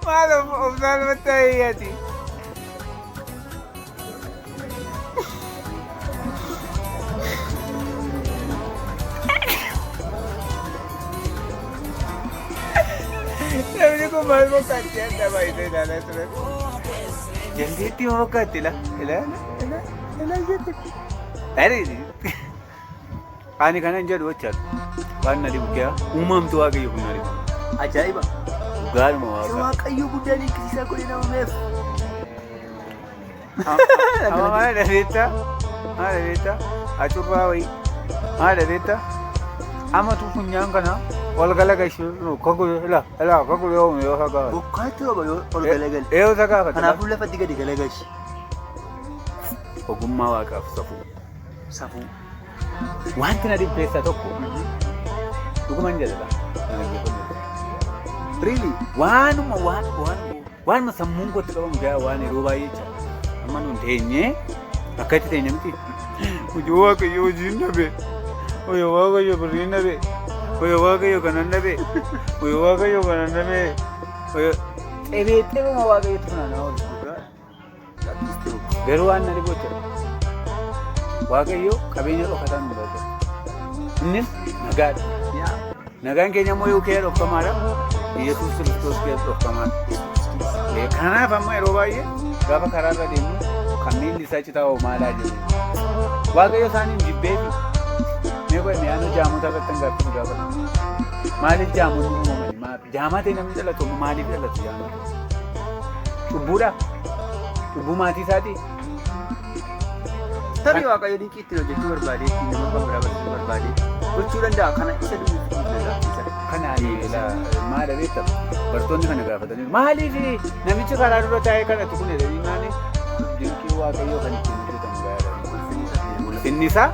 Maal of naman tayo yati. Sabi niya kung mahal mo kanti yan, tama ito yung nanay. Jandi mo kanti lang. Ilan jati. Tari. Ani kanan jedhu wachat. Waan nadi bukya. Uumamtu waaqayyo kun nadi. Ajaa'iba! Gaaluma waaqa. Waaqayyo guddaan eegsisiisaa godhe nama meef. Amma maal dhabeetta? Maal dhabeetta? Acurraa wayii. Maal dhabeetta? Amma tu funyaan kana wal galagalchuu kakuu yoo sagaa. Bokkaatti roba yoo ol galagal. Yoo sagaa fata. Kanaafuu lafatti gadi galagalchi. Ogummaa waaqaaf safuu. Safuu. Wanti na dhibbeessa tokko dhuguman jedhama. Really? Waanuma sammuun kootti qabamu jaa waan yeroo baay'ee jira. Amma nuun teenyee akka itti teenye miti. Hojii waaqayyo hojiin dhabe. Hojii waaqayyo birriin dhabe. Hojii waaqayyo kanan dhabe. Hojii waaqayyo kanan dhabe. Xebeetee waaqayyotti funaanaa oolu. Garuu waan na dhibu jira. Waaqayyo qabeenya dhokataan nu laata. Innis nagaadha. Nagaan keenya immoo yoo kee dhokamaadha. Yesuus Kiristoos kee dhokamaadha. Kanaaf amma yeroo baay'ee gaafa karaarra deemnu kan miilli isaa citaa maalaa jiru. Waaqayyo isaaniin jibbeefi. Mee qo'e mi'aanoo jaamota irratti hin gaaffisu gaafata. Maaliif jaamonni uumamani? Jaamaa ta'e namni dhalatu maaliif dhalatu jaamota? Cubbuudha. Cubbuu maatii isaatii. Tarii waaqayyo dinqii ittiin hojjechuu barbaade, ittiin nama kan biraa barsiisuu barbaade gochuu danda'a. Kana isa duwwaaf gaaffiisa. Kanaan maal beektamu? Bartoonni kana gaafatanii maaliif namichi karaa dura taa'ee kadhatu kun jedhanii maaliif dinqii waaqayyoo kan ittiin hojjetamu gaafatan. Ulfinni isaa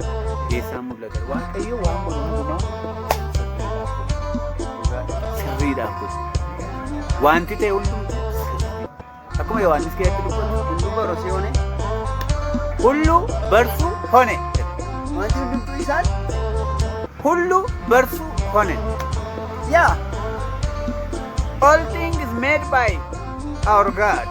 keessaan mul'ata. Waaqayyo waan hundumaa sirriidhaan godhu. Wanti ta'e hundumtu akkuma Yohaannis keessatti dubbatu Hunduu barosee hoone. Hullu barsu hone. Wanti hundumtuu isaan? Hullu barsu hone. Yeah. All things made by our God.